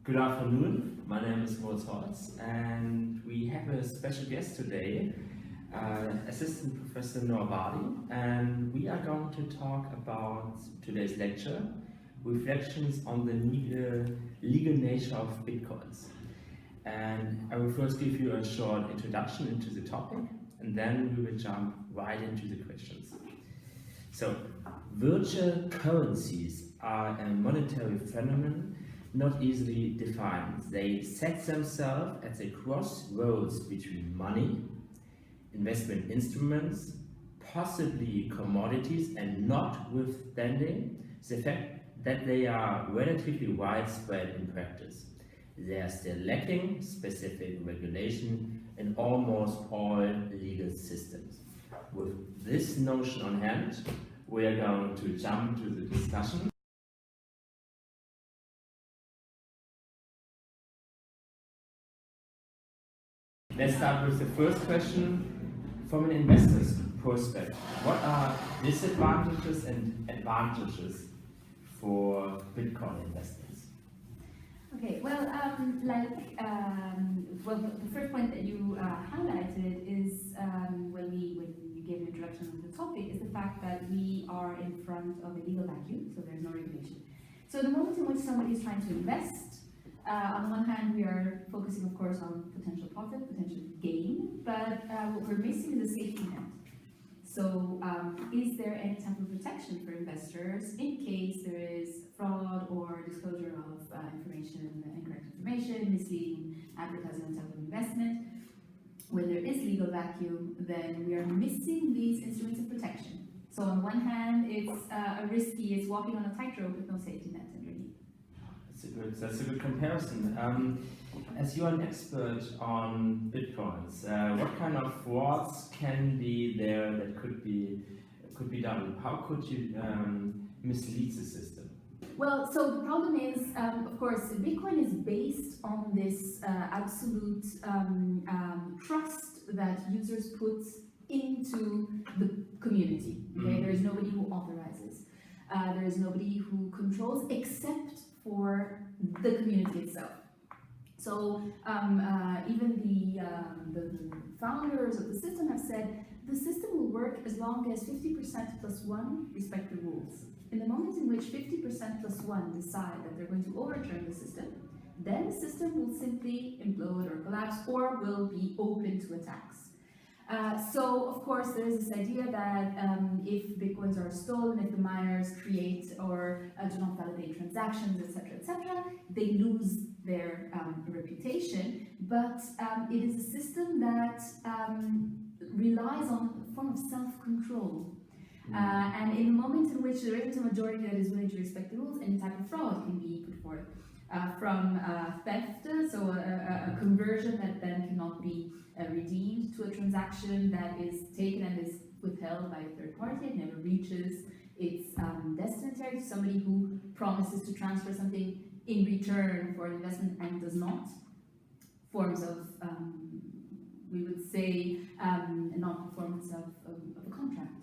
Good afternoon, my name is Holtz and we have a special guest today, Assistant Professor Norbadi, and we are going to talk about today's lecture, reflections on the legal nature of Bitcoins. And I will first give you a short introduction into the topic and then we will jump right into the questions. So, virtual currencies are a monetary phenomenon not easily defined. They set themselves at the crossroads between money, investment instruments, possibly commodities, and notwithstanding the fact that they are relatively widespread in practice. They are still lacking specific regulation in almost all legal systems. With this notion on hand, we are going to jump to the discussion. Let's start with the first question. From an investor's perspective, what are disadvantages and advantages for Bitcoin investments? Okay, well, the first point that you highlighted is when you gave an introduction to the topic, is the fact that we are in front of a legal vacuum, so there's no regulation. So the moment in which somebody is trying to invest, on one hand, we are focusing, of course, on potential profit, potential gain, but what we're missing is a safety net. So, is there any type of protection for investors in case there is fraud or disclosure of information, incorrect information, misleading advertising on type of investment? When there is legal vacuum, then we are missing these instruments of protection. So, on one hand, it's it's walking on a tightrope with no safety net underneath. That's a good comparison. As you are an expert on Bitcoins, what kind of frauds can be there that could be done? How could you mislead the system? Well, so the problem is, of course, Bitcoin is based on this absolute trust that users put into the community. Okay? There is nobody who authorizes. There is nobody who controls except for the community itself. So even the founders of the system have said the system will work as long as 50% plus 1 respect the rules. In the moment in which 50% plus 1 decide that they're going to overturn the system, then the system will simply implode or collapse or will be open to attacks. So, of course, there is this idea that if Bitcoins are stolen, if the miners create or do not validate transactions, etc., they lose their reputation. But it is a system that relies on a form of self-control. And in the moment in which there isn't a majority that is willing to respect the rules, any type of fraud can be put forth. From theft, so a conversion that then cannot be redeemed, to a transaction that is taken and is withheld by a third party, it never reaches its destinatary, somebody who promises to transfer something in return for an investment and does not. Forms of, we would say, non-performance of a contract.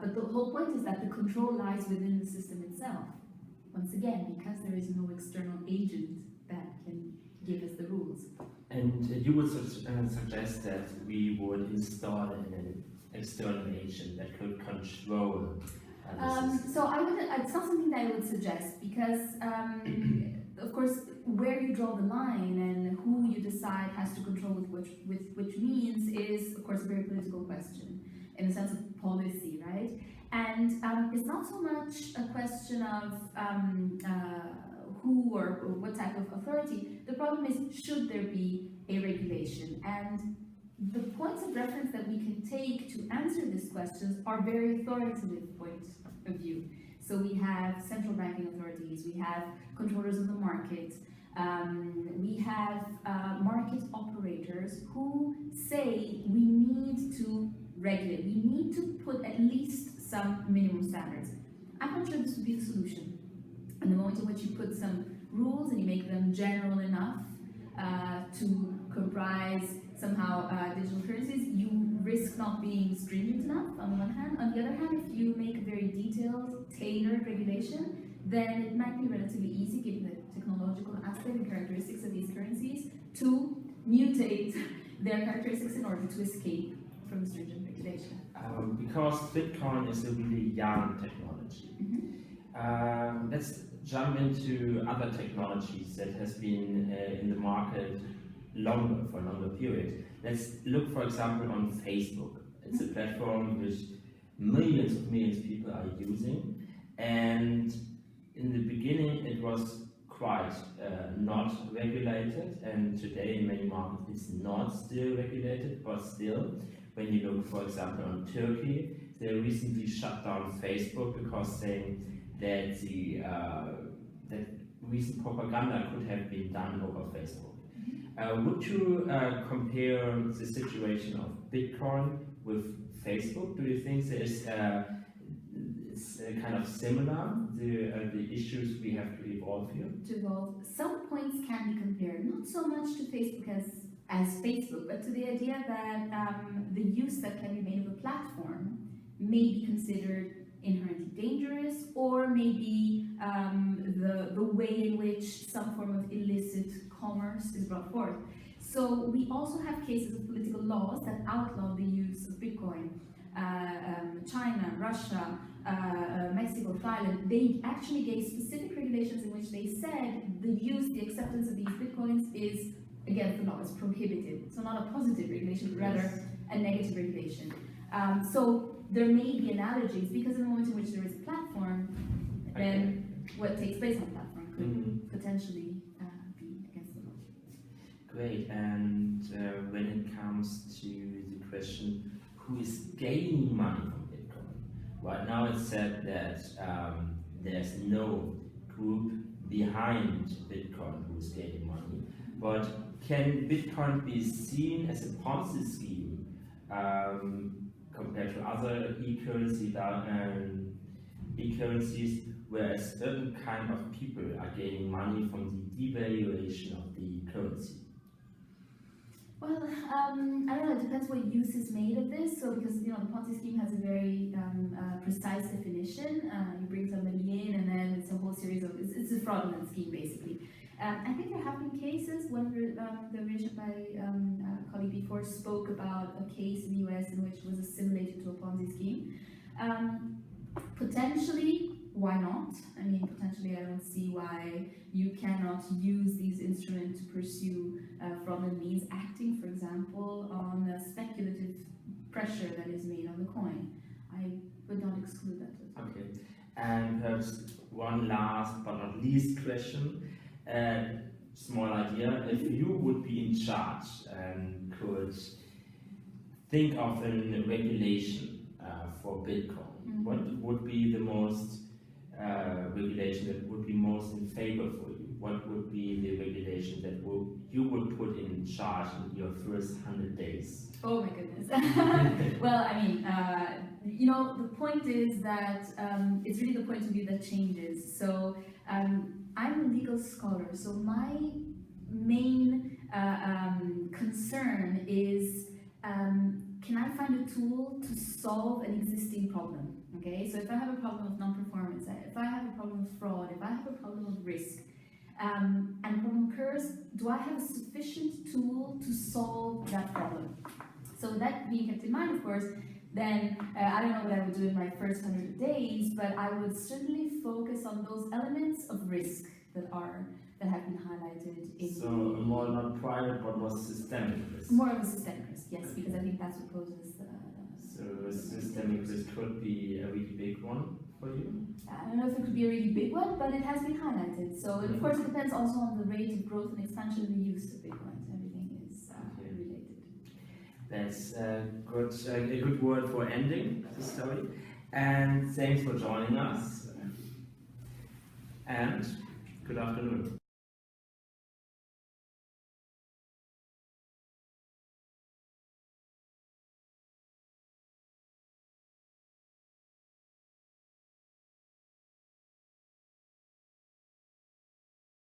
But the whole point is that the control lies within the system itself. Once again, because there is no external agent that can give us the rules. And you would suggest that we would install an external agent that could control the system? So it's not something that I would suggest because, of course, where you draw the line and who you decide has to control which means is, of course, a very political question in the sense of policy, right? And it's not so much a question of who or what type of authority. The problem is, should there be a regulation? And the points of reference that we can take to answer these questions are very authoritative points of view. So we have central banking authorities, we have controllers of the market, we have market operators who say we need to regulate, we need to put at least some minimum standards. I'm not sure this would be the solution. And the moment in which you put some rules and you make them general enough to comprise somehow digital currencies, you risk not being stringent enough on the one hand. On the other hand, if you make a very detailed, tailored regulation, then it might be relatively easy, given the technological aspect and characteristics of these currencies, to mutate their characteristics in order to escape from stringent regulation. Because Bitcoin is a really young technology. Let's jump into other technologies that has been in the market for a longer period. Let's look, for example, on Facebook. It's a platform which millions of people are using, and in the beginning it was quite not regulated, and today in many markets it's not still regulated, but still, when you look, for example, on Turkey, they recently shut down Facebook because saying that that recent propaganda could have been done over Facebook. Would you compare the situation of Bitcoin with Facebook? Do you think there is it's kind of similar, the issues we have to evolve here? To evolve, some points can be compared, not so much to Facebook as Facebook, but to the idea that the use that can be made of a platform may be considered inherently dangerous, or maybe the way in which some form of illicit commerce is brought forth. So we also have cases of political laws that outlaw the use of Bitcoin. China, Russia, Mexico, Thailand, they actually gave specific regulations in which they said the acceptance of these Bitcoins is against the law, is prohibited. So not a positive regulation, but rather a negative regulation. So there may be analogies, because in the moment in which there is a platform, then what takes place on the platform could potentially be against the law. Great, and when it comes to the question, who is gaining money from Bitcoin? Right now it's said that there's no group behind Bitcoin who is gaining money, but can Bitcoin be seen as a Ponzi scheme compared to other e-currencies, where a certain kind of people are gaining money from the devaluation of the currency? Well, I don't know, it depends what use is made of this. So, because, the Ponzi scheme has a very precise definition. You bring somebody in, and then it's a whole series of, it's a fraudulent scheme, basically. I think there have been cases, when the mentioned by a colleague before spoke about a case in the US in which was assimilated to a Ponzi scheme. Potentially, why not? I mean, potentially I don't see why you cannot use these instruments to pursue fraudulent means, acting, for example, on the speculative pressure that is made on the coin. I would not exclude that. Okay, and perhaps one last but not least question. Small idea, if you would be in charge and could think of a regulation for Bitcoin, what would be the most regulation that would be most in favor for you? What would be the regulation that you would put in charge in your first 100 days? Oh my goodness. Well, I mean, the point is that it's really the point of view that changes. So I'm a legal scholar, so my main concern is, can I find a tool to solve an existing problem? Okay, so if I have a problem of non-performance, if I have a problem of fraud, if I have a problem of risk, and a problem occurs, do I have a sufficient tool to solve that problem? So that being kept in mind, of course, then I don't know what I would do in my first 100 days, but I would certainly focus on those elements of risk that have been highlighted in. So more not private, but more systemic risk. More of a systemic risk, yes, because I think that's what poses the. So systemic risk could be a really big one for you? I don't know if it could be a really big one, but it has been highlighted. So of course it depends also on the rate of growth and expansion of the use of Bitcoin. Everything is related. That's a good word for ending the story. And thanks for joining us. And good afternoon.